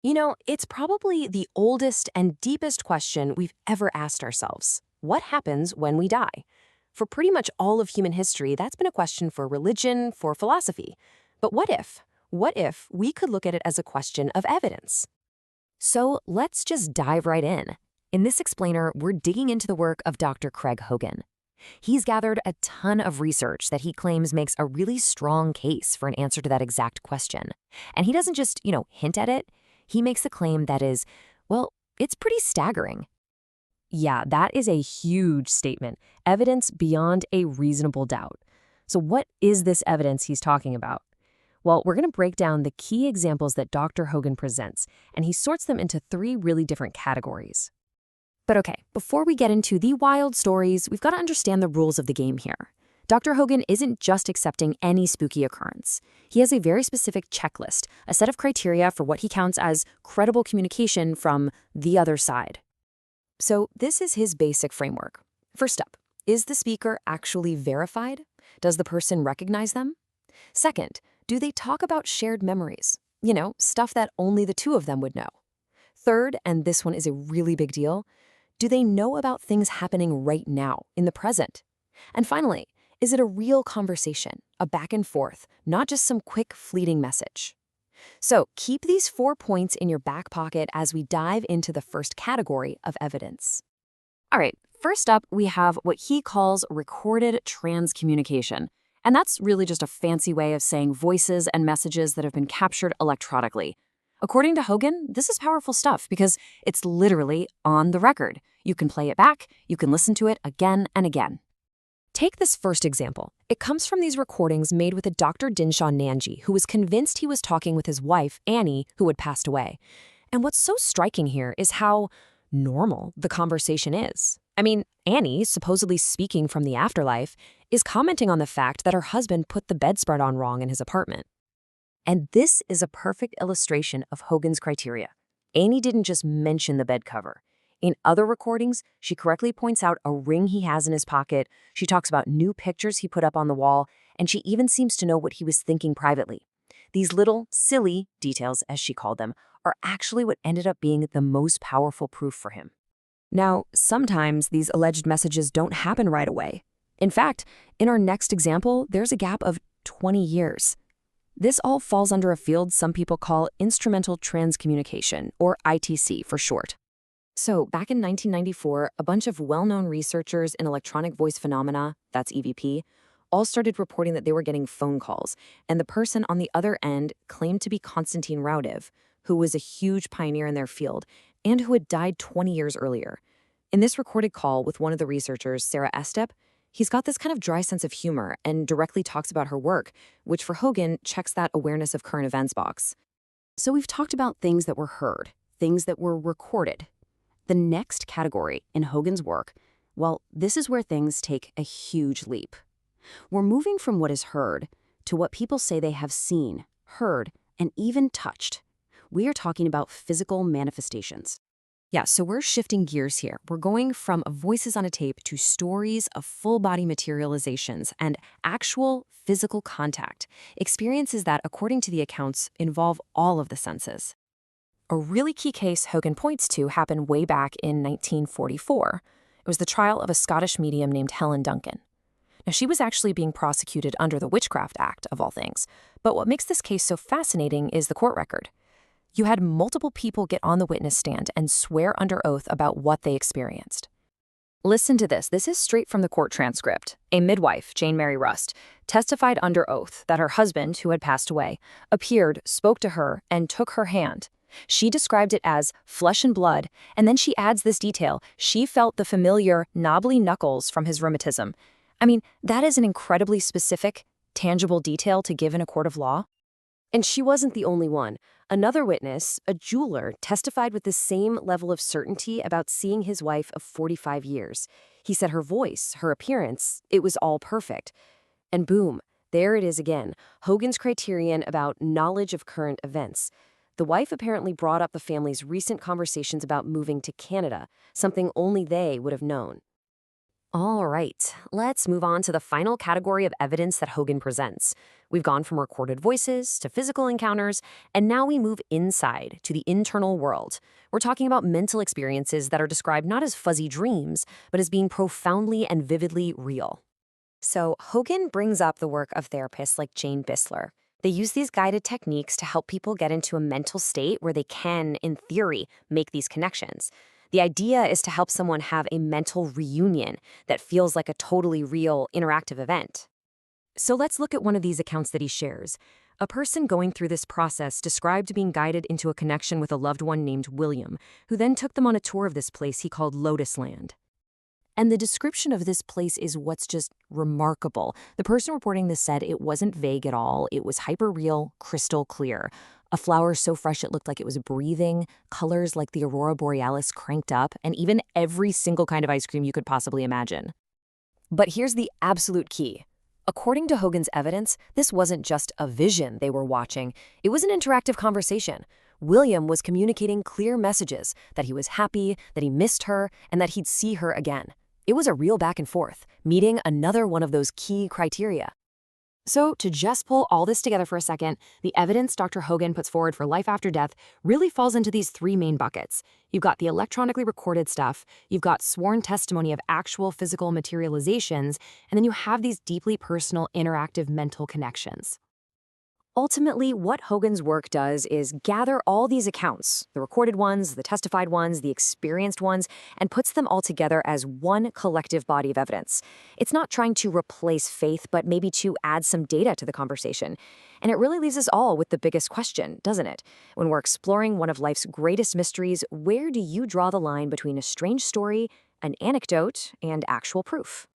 It's probably the oldest and deepest question we've ever asked ourselves. What happens when we die? For pretty much all of human history, that's been a question for religion, for philosophy. But what if? What if we could look at it as a question of evidence? So let's just dive right in. In this explainer, we're digging into the work of Dr. Craig Hogan. He's gathered a ton of research that he claims makes a really strong case for an answer to that exact question. And he doesn't just, hint at it. He makes a claim that is, well, it's pretty staggering. Yeah, that is a huge statement. Evidence beyond a reasonable doubt. So what is this evidence he's talking about? Well, we're going to break down the key examples that Dr. Hogan presents, and he sorts them into three really different categories. But okay, before we get into the wild stories, we've got to understand the rules of the game here. Dr. Hogan isn't just accepting any spooky occurrence. He has a very specific checklist, a set of criteria for what he counts as credible communication from the other side. So this is his basic framework. First up, is the speaker actually verified? Does the person recognize them? Second, do they talk about shared memories? Stuff that only the two of them would know. Third, and this one is a really big deal, do they know about things happening right now, in the present? And finally, is it a real conversation, a back and forth, not just some quick, fleeting message? So keep these 4 points in your back pocket as we dive into the first category of evidence. All right, first up, we have what he calls recorded transcommunication. And that's really just a fancy way of saying voices and messages that have been captured electronically. According to Hogan, this is powerful stuff because it's literally on the record. You can play it back, you can listen to it again and again. Take this first example. It comes from these recordings made with a Dr. Dinshaw Nanji, who was convinced he was talking with his wife, Annie, who had passed away. And what's so striking here is how normal the conversation is. I mean, Annie, supposedly speaking from the afterlife, is commenting on the fact that her husband put the bedspread on wrong in his apartment. And this is a perfect illustration of Hogan's criteria. Annie didn't just mention the bed cover. In other recordings, she correctly points out a ring he has in his pocket, she talks about new pictures he put up on the wall, and she even seems to know what he was thinking privately. These little, silly details, as she called them, are actually what ended up being the most powerful proof for him. Now, sometimes these alleged messages don't happen right away. In fact, in our next example, there's a gap of 20 years. This all falls under a field some people call instrumental transcommunication, or ITC for short. So, back in 1994, a bunch of well-known researchers in electronic voice phenomena, that's EVP, all started reporting that they were getting phone calls, and the person on the other end claimed to be Constantine Raudive, who was a huge pioneer in their field, and who had died 20 years earlier. In this recorded call with one of the researchers, Sarah Estep, he's got this kind of dry sense of humor and directly talks about her work, which for Hogan checks that awareness of current events box. So we've talked about things that were heard, things that were recorded. The next category in Hogan's work, well, this is where things take a huge leap. We're moving from what is heard to what people say they have seen, heard, and even touched. We are talking about physical manifestations. Yeah, so we're shifting gears here. We're going from voices on a tape to stories of full-body materializations and actual physical contact, experiences that, according to the accounts, involve all of the senses. A really key case Hogan points to happened way back in 1944. It was the trial of a Scottish medium named Helen Duncan. Now, she was actually being prosecuted under the Witchcraft Act, of all things. But what makes this case so fascinating is the court record. You had multiple people get on the witness stand and swear under oath about what they experienced. Listen to this. This is straight from the court transcript. A midwife, Jane Mary Rust, testified under oath that her husband, who had passed away, appeared, spoke to her, and took her hand. She described it as flesh and blood, and then she adds this detail. She felt the familiar knobbly knuckles from his rheumatism. I mean, that is an incredibly specific, tangible detail to give in a court of law. And she wasn't the only one. Another witness, a jeweler, testified with the same level of certainty about seeing his wife of 45 years. He said her voice, her appearance, it was all perfect. And boom, there it is again, Hogan's criterion about knowledge of current events. The wife apparently brought up the family's recent conversations about moving to Canada, something only they would have known. All right, let's move on to the final category of evidence that Hogan presents. We've gone from recorded voices to physical encounters, and now we move inside to the internal world. We're talking about mental experiences that are described not as fuzzy dreams, but as being profoundly and vividly real. So Hogan brings up the work of therapists like Jane Bisler. They use these guided techniques to help people get into a mental state where they can, in theory, make these connections. The idea is to help someone have a mental reunion that feels like a totally real, interactive event. So let's look at one of these accounts that he shares. A person going through this process described being guided into a connection with a loved one named William, who then took them on a tour of this place he called Lotus Land. And the description of this place is what's just remarkable. The person reporting this said it wasn't vague at all. It was hyper-real, crystal clear. A flower so fresh it looked like it was breathing, colors like the aurora borealis cranked up, and even every single kind of ice cream you could possibly imagine. But here's the absolute key. According to Hogan's evidence, this wasn't just a vision they were watching. It was an interactive conversation. William was communicating clear messages that he was happy, that he missed her, and that he'd see her again. It was a real back and forth, meeting another one of those key criteria. So to just pull all this together for a second, the evidence Dr. Hogan puts forward for life after death really falls into these three main buckets. You've got the electronically recorded stuff, you've got sworn testimony of actual physical materializations, and then you have these deeply personal, interactive mental connections. Ultimately, what Hogan's work does is gather all these accounts, the recorded ones, the testified ones, the experienced ones, and puts them all together as one collective body of evidence. It's not trying to replace faith, but maybe to add some data to the conversation. And it really leaves us all with the biggest question, doesn't it? When we're exploring one of life's greatest mysteries, where do you draw the line between a strange story, an anecdote, and actual proof?